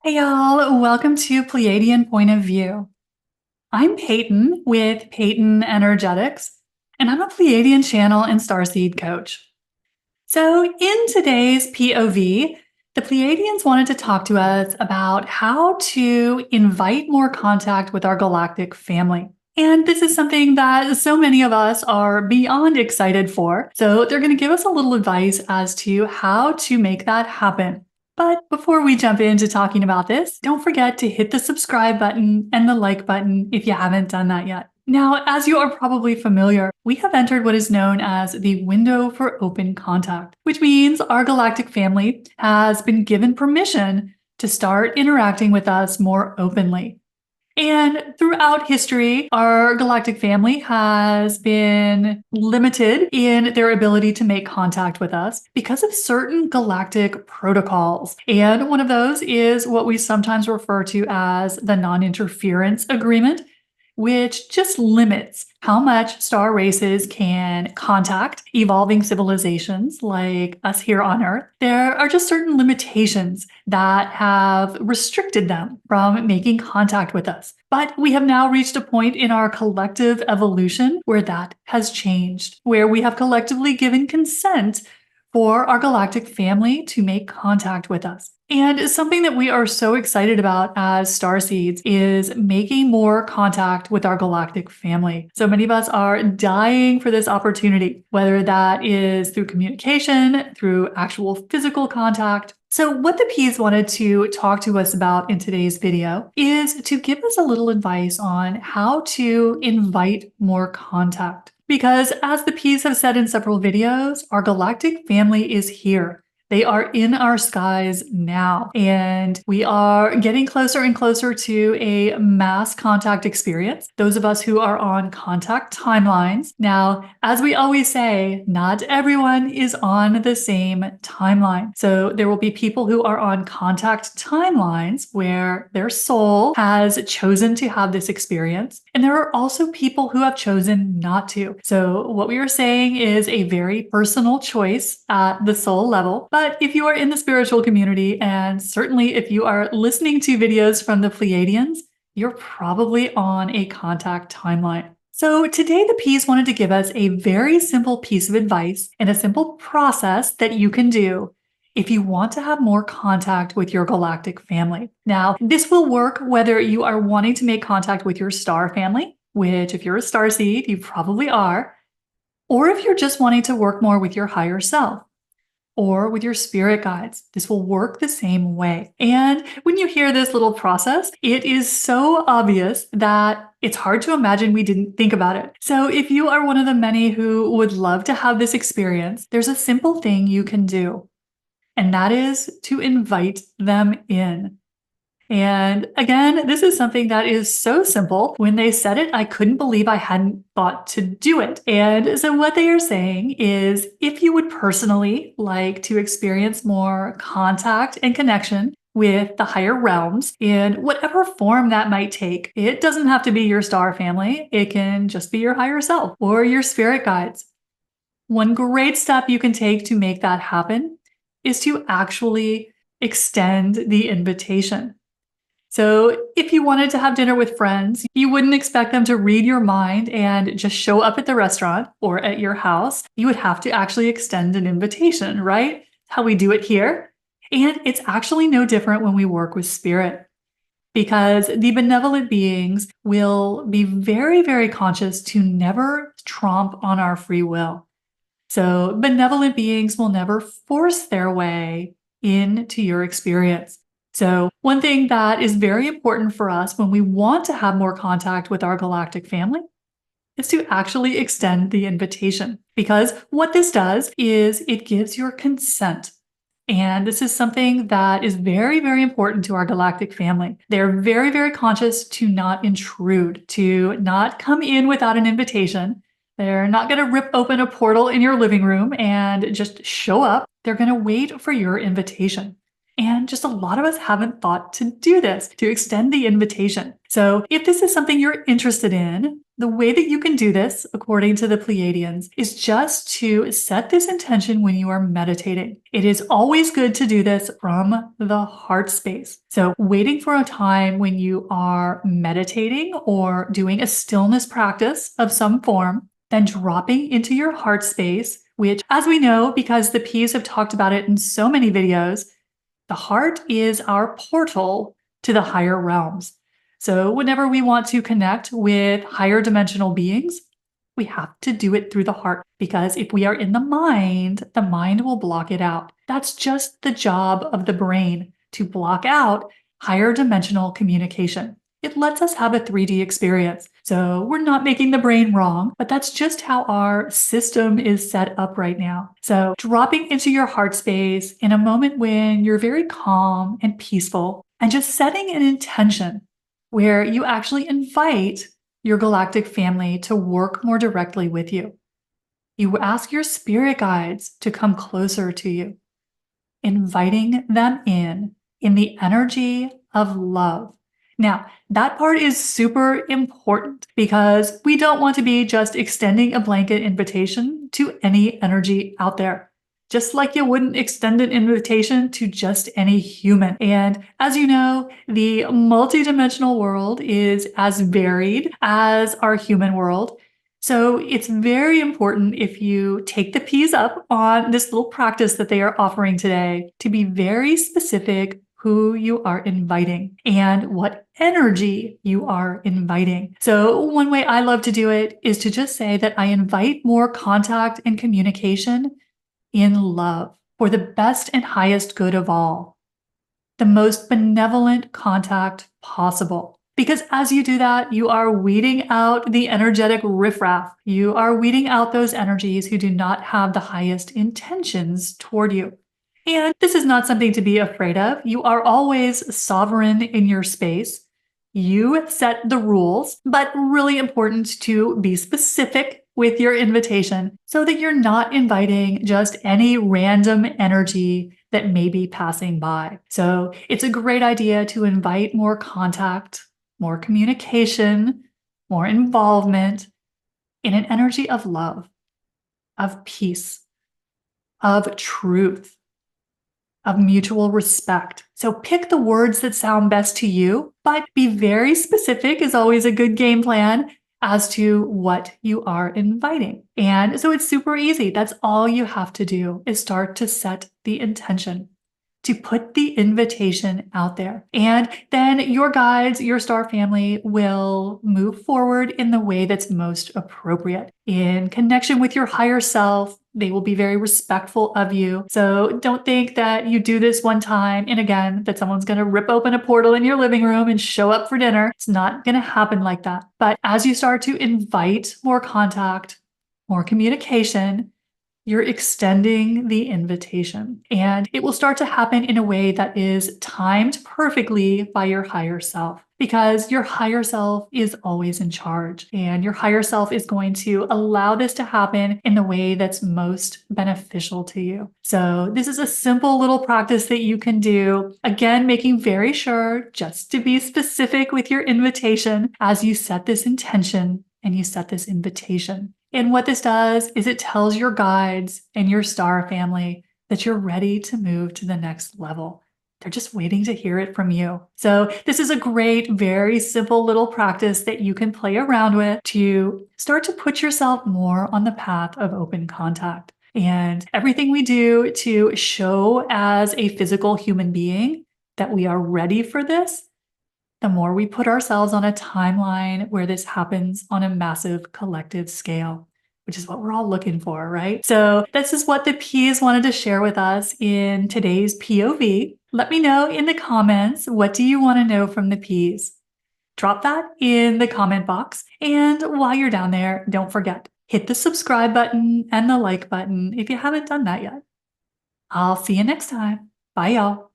Hey y'all, welcome to Pleiadian Point of View. I'm Peyton with Peyton Energetics, and I'm a Pleiadian channel and starseed coach. So, in today's POV, the Pleiadians wanted to talk to us about how to invite more contact with our galactic family. And this is something that so many of us are beyond excited for. So, they're going to give us a little advice as to how to make that happen. But before we jump into talking about this, don't forget to hit the subscribe button and the like button if you haven't done that yet. Now, as you are probably familiar, we have entered what is known as the window for open contact, which means our galactic family has been given permission to start interacting with us more openly. And throughout history, our galactic family has been limited in their ability to make contact with us because of certain galactic protocols. And one of those is what we sometimes refer to as the non-interference agreement, which just limits how much star races can contact evolving civilizations like us here on Earth. There are just certain limitations that have restricted them from making contact with us. But we have now reached a point in our collective evolution where that has changed, where we have collectively given consent for our galactic family to make contact with us. And something that we are so excited about as starseeds is making more contact with our galactic family. So many of us are dying for this opportunity, whether that is through communication, through actual physical contact. So what the P's wanted to talk to us about in today's video is to give us a little advice on how to invite more contact. Because as the P's have said in several videos, our galactic family is here. They are in our skies now, and we are getting closer and closer to a mass contact experience. Those of us who are on contact timelines. Now, as we always say, not everyone is on the same timeline. So there will be people who are on contact timelines where their soul has chosen to have this experience. And there are also people who have chosen not to. So what we are saying is a very personal choice at the soul level. But if you are in the spiritual community, and certainly if you are listening to videos from the Pleiadians, you're probably on a contact timeline. So today the P's wanted to give us a very simple piece of advice and a simple process that you can do if you want to have more contact with your galactic family. Now, this will work whether you are wanting to make contact with your star family, which if you're a starseed, you probably are, or if you're just wanting to work more with your higher self or with your spirit guides. This will work the same way. And when you hear this little process, it is so obvious that it's hard to imagine we didn't think about it. So if you are one of the many who would love to have this experience, there's a simple thing you can do, and that is to invite them in. And again, this is something that is so simple. When they said it, I couldn't believe I hadn't thought to do it. And so what they are saying is if you would personally like to experience more contact and connection with the higher realms in whatever form that might take, it doesn't have to be your star family. It can just be your higher self or your spirit guides. One great step you can take to make that happen is to actually extend the invitation. So if you wanted to have dinner with friends, you wouldn't expect them to read your mind and just show up at the restaurant or at your house. You would have to actually extend an invitation, right? How we do it here. And it's actually no different when we work with spirit, because the benevolent beings will be very, very conscious to never tromp on our free will. So benevolent beings will never force their way into your experience. So one thing that is very important for us when we want to have more contact with our galactic family is to actually extend the invitation. Because what this does is it gives your consent. And this is something that is very, very important to our galactic family. They're very, very conscious to not intrude, to not come in without an invitation. They're not going to rip open a portal in your living room and just show up. They're going to wait for your invitation. And just a lot of us haven't thought to do this, to extend the invitation. So if this is something you're interested in, the way that you can do this, according to the Pleiadians, is just to set this intention when you are meditating. It is always good to do this from the heart space. So waiting for a time when you are meditating or doing a stillness practice of some form, then dropping into your heart space, which, as we know, because the P's have talked about it in so many videos, the heart is our portal to the higher realms. So whenever we want to connect with higher dimensional beings, we have to do it through the heart, because if we are in the mind will block it out. That's just the job of the brain, to block out higher dimensional communication. It lets us have a 3D experience. So we're not making the brain wrong, but that's just how our system is set up right now. So dropping into your heart space in a moment when you're very calm and peaceful, and just setting an intention where you actually invite your galactic family to work more directly with you. You ask your spirit guides to come closer to you, inviting them in the energy of love. Now, that part is super important, because we don't want to be just extending a blanket invitation to any energy out there, just like you wouldn't extend an invitation to just any human. And as you know, the multidimensional world is as varied as our human world. So it's very important, if you take the P's up on this little practice that they are offering today, to be very specific who you are inviting and what energy you are inviting. So one way I love to do it is to just say that I invite more contact and communication in love for the best and highest good of all, the most benevolent contact possible. Because as you do that, you are weeding out the energetic riffraff. You are weeding out those energies who do not have the highest intentions toward you. And this is not something to be afraid of. You are always sovereign in your space. You set the rules, but really important to be specific with your invitation so that you're not inviting just any random energy that may be passing by. So it's a great idea to invite more contact, more communication, more involvement in an energy of love, of peace, of truth, of mutual respect. So pick the words that sound best to you, but be very specific is always a good game plan as to what you are inviting. And so it's super easy. That's all you have to do, is start to set the intention, to put the invitation out there. And then your guides, your star family, will move forward in the way that's most appropriate. In connection with your higher self, they will be very respectful of you. So don't think that you do this one time and again that someone's going to rip open a portal in your living room and show up for dinner. It's not going to happen like that. But as you start to invite more contact, more communication, you're extending the invitation, and it will start to happen in a way that is timed perfectly by your higher self, because your higher self is always in charge, and your higher self is going to allow this to happen in the way that's most beneficial to you. So this is a simple little practice that you can do, again, making very sure just to be specific with your invitation as you set this intention and you set this invitation. And what this does is it tells your guides and your star family that you're ready to move to the next level. They're just waiting to hear it from you. So this is a great, very simple little practice that you can play around with to start to put yourself more on the path of open contact. And everything we do to show as a physical human being that we are ready for this, the more we put ourselves on a timeline where this happens on a massive collective scale, which is what we're all looking for, right? So this is what the P's wanted to share with us in today's POV. Let me know in the comments, what do you want to know from the P's? Drop that in the comment box. And while you're down there, don't forget, hit the subscribe button and the like button if you haven't done that yet. I'll see you next time. Bye, y'all.